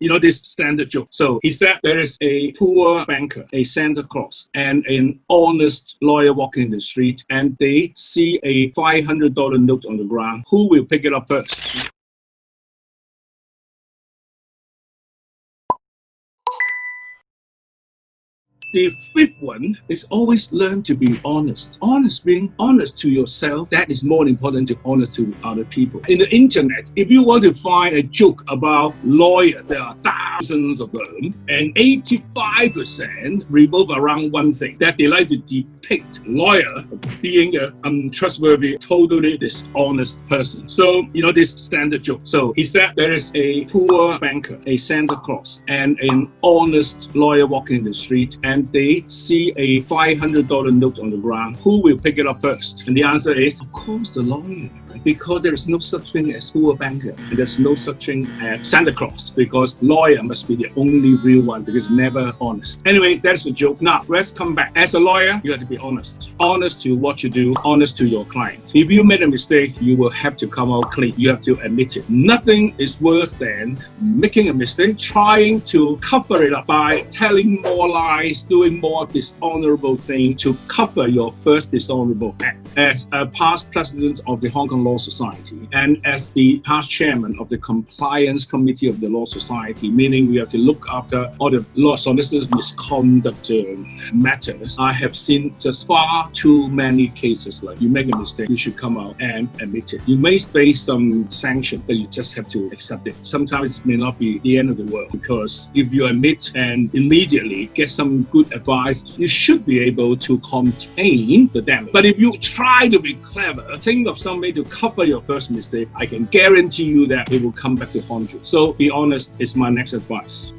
This standard joke. So he said there is a poor banker, a Santa Claus, and an honest lawyer walking in the street, and they see a $500 note on the ground. Who will pick it up first? The fifth one is always learn to be honest. Being honest to yourself, that is more important to honest to other people. In the internet, if you want to find a joke about lawyers, there are thousands of them, and 85% revolve around one thing, that they like to depict lawyer being an untrustworthy, totally dishonest person. So, this standard joke. So he said there is a poor banker, a Santa Claus, and an honest lawyer walking in the street, and they see a $500 note on the ground. Who will pick it up first? And the answer is, of course, the lawyer. Because there is no such thing as poor banker, and there's no such thing as Santa Claus, because lawyer must be the only real one, because never honest. Anyway, that's a joke. Now, let's come back. As a lawyer, you have to be honest. Honest to what you do, honest to your client. If you made a mistake, you will have to come out clean. You have to admit it. Nothing is worse than making a mistake, trying to cover it up by telling more lies, doing more dishonorable things to cover your first dishonorable act. As a past president of the Hong Kong Law Society, and as the past chairman of the Compliance Committee of the Law Society, meaning we have to look after all the law solicitors' misconduct matters, I have seen just far too many cases like you make a mistake, you should come out and admit it. You may face some sanction, but you just have to accept it. Sometimes it may not be the end of the world, because if you admit and immediately get some good advice, you should be able to contain the damage. But if you try to be clever, think of some way to cover your first mistake, I can guarantee you that it will come back to haunt you. So be honest is my next advice.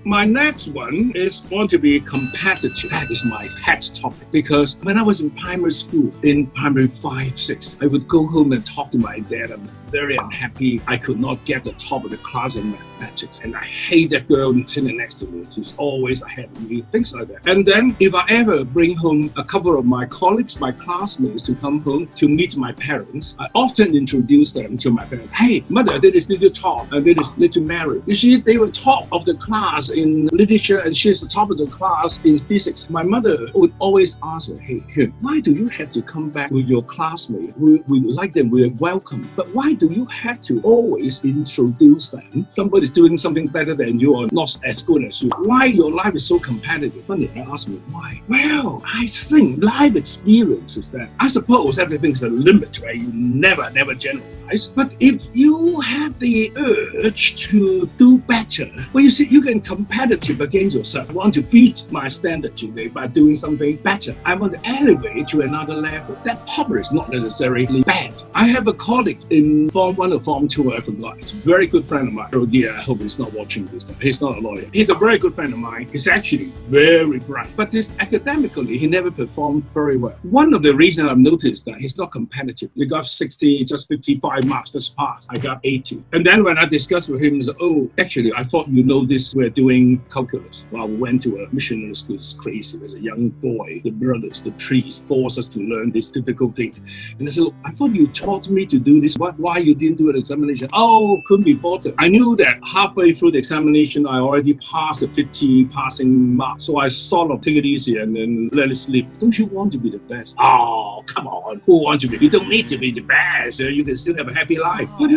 My next one is want to be competitive. That is my pet topic, because when I was in primary school, in primary 5, 6, I would go home and talk to my dad. I'm very unhappy I could not get the top of the class in mathematics, and I hate that girl sitting next to me. She's always ahead of me, things like that. And then if I ever bring home a couple of my colleagues, my classmates to come home to meet my parents, I often introduce them to my parents. Hey, mother, there is little Tom and there is little Mary. You see, they were top of the class in literature, and she's the top of the class in physics. My mother would always ask her, hey, why do you have to come back with your classmates? We like them, we're welcome. But why do you have to always introduce them? Somebody's doing something better than you or not as good as you. Why your life is so competitive? Funny, I ask me why. Well, I think life experience is that, I suppose everything's a limit, right? You never generalize. But if you have the urge to do better, well, you see, you can competitive against yourself. I want to beat my standard today by doing something better. I want to elevate to another level. That probably is not necessarily bad. I have a colleague in Form 1 or Form 2, I forgot. He's a very good friend of mine. Oh dear, I hope he's not watching this. He's not a lawyer. He's a very good friend of mine. He's actually very bright. But academically, he never performed very well. One of the reasons I've noticed that he's not competitive. He got 60, just 55 marks, just passed. I got 80. And then when I discussed with him, he said, oh, actually, I thought you know this. We're doing calculus. Well, we went to a missionary school. It's crazy. As a young boy, the brothers, the trees force us to learn these difficult things. And I said, look, I thought you taught me to do this. Why you didn't do an examination? Oh, couldn't be bothered. I knew that halfway through the examination, I already passed the 50 passing mark. So I sort of take it easy and then let it slip. Don't you want to be the best? Oh, come on. Who wants to be? You don't need to be the best. You can still have a happy life. But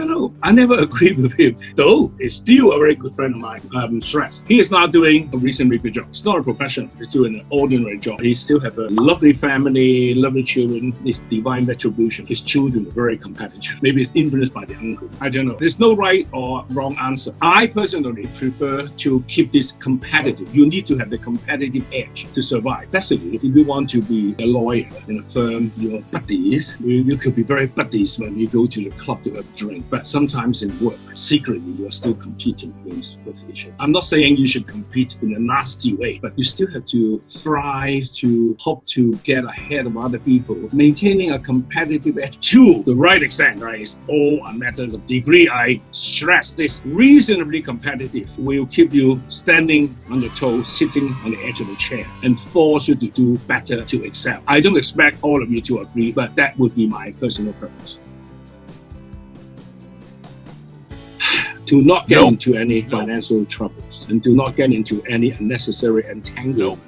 I never agreed with him. Though, he's still a very good friend of mine. I'm stressed. He is not doing a reasonably good job. He's not a professional. He's doing an ordinary job. He still have a lovely family, lovely children. His divine retribution. His children are very competitive. Maybe it's influenced by the uncle. I don't know. There's no right or wrong answer. I personally prefer to keep this competitive. You need to have the competitive edge to survive. Basically, if you want to be a lawyer in a firm, your buddies, you could be very buddies when you go to the club to have a drink. But sometimes in work, secretly, you're still competing against competition. I'm not saying you should compete in a nasty way, but you still have to thrive, to hope to get ahead of other people. Maintaining a competitive edge to the right extent, right, is all a matter of degree. I stress this. Reasonably competitive will keep you standing on your toes, sitting on the edge of the chair, and force you to do better, to excel. I don't expect all of you to agree, but that would be my personal preference. Do not get into any financial troubles, and do not get into any unnecessary entanglement.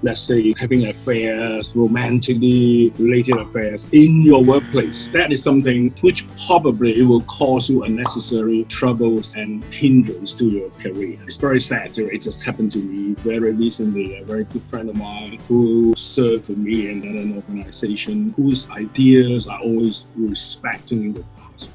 Let's say having affairs, romantically related affairs in your workplace. That is something which probably will cause you unnecessary troubles and hindrance to your career. It's very sad. It just happened to me very recently. A very good friend of mine who served for me in an organization whose ideas are always respecting in the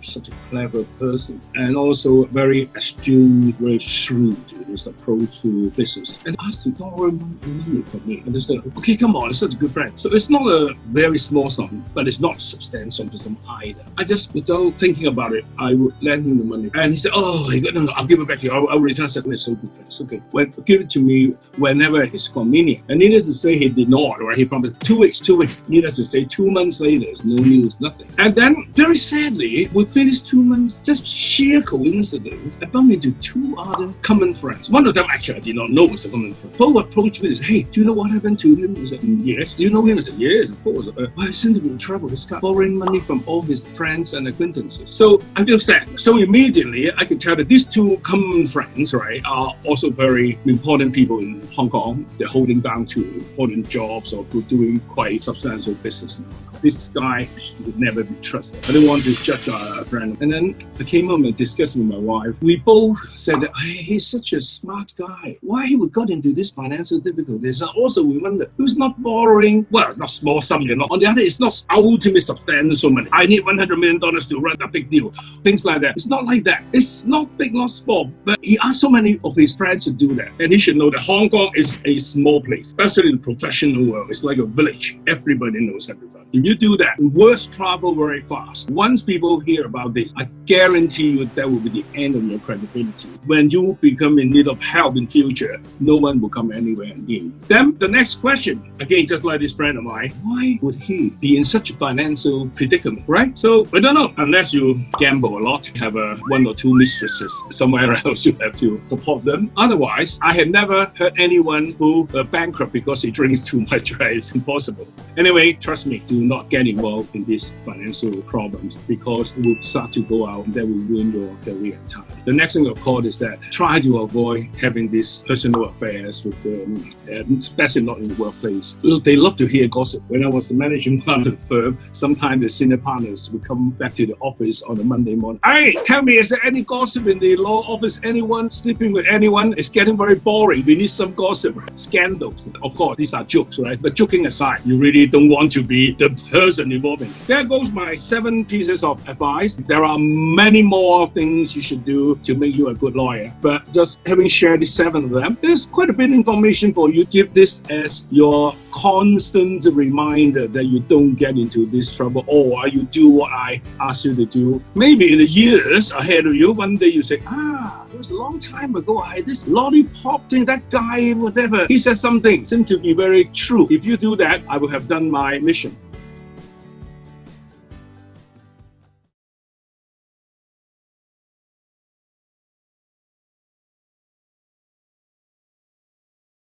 such a clever person, and also very astute, very shrewd in his approach to business, and asked to borrow money from me. And they said, okay, come on, it's such a good friend. So it's not a very small sum, but it's not substantial sum either. I just, without thinking about it, I would lend him the money. And he said, oh, no, I'll give it back to you. I'll return. I said, we're so good friends. Okay, give it to me whenever it's convenient. And needless to say, he did not, right? He promised 2 weeks. Needless to say, 2 months later, no news, nothing. And then, very sadly, within these 2 months, just sheer coincidence, I bumped into 2 other common friends. One of them actually I did not know was a common friend. Both approached me and said, hey, do you know what happened to him? I said, yes. Do you know him? I said, yes, of course. He seemed to be in trouble. He's got borrowing money from all his friends and acquaintances. So I feel sad. So immediately I could tell that these 2 common friends, right, are also very important people in Hong Kong. They're holding down to important jobs or doing quite substantial business now. This guy would never be trusted. I didn't want to judge a friend. And then I came home and discussed with my wife. We both said that he's such a smart guy. Why he would got into this financial difficulties? And also we wonder, who's not borrowing? Well, it's not small sum, you know. On the other, it's not ultimate substantial money. I need $100 million to run a big deal. Things like that. It's not like that. It's not big, not small. But he asked so many of his friends to do that. And he should know that Hong Kong is a small place, especially in the professional world. It's like a village. Everybody knows everybody. If you do that, words travel very fast. Once people hear about this, I guarantee you that will be the end of your credibility. When you become in need of help in future, no one will come anywhere near you. Then the next question, again, just like this friend of mine, why would he be in such a financial predicament, right? So, I don't know, unless you gamble a lot, you have 1 or 2 mistresses somewhere else, you have to support them. Otherwise, I have never heard anyone who bankrupt because he drinks too much, right? It's impossible. Anyway, trust me, do not get involved in these financial problems because it will start to go out and that will ruin your career time. The next thing, of course, is that try to avoid having these personal affairs with them, and especially not in the workplace. They love to hear gossip. When I was the managing partner of the firm, sometimes the senior partners would come back to the office on a Monday morning. Hey, tell me, is there any gossip in the law office? Anyone sleeping with anyone? It's getting very boring. We need some gossip. Scandals. Of course, these are jokes, right? But joking aside, you really don't want to be the person involved in it. There goes my 7 pieces of advice. There are many more things you should do to make you a good lawyer, but just having shared the 7 of them, there's quite a bit of information for you. Give this as your constant reminder that you don't get into this trouble, or you do what I asked you to do. Maybe in the years ahead of you, one day you say, it was a long time ago, I had this lollipop thing, that guy, whatever, he said something, seemed to be very true. If you do that, I will have done my mission.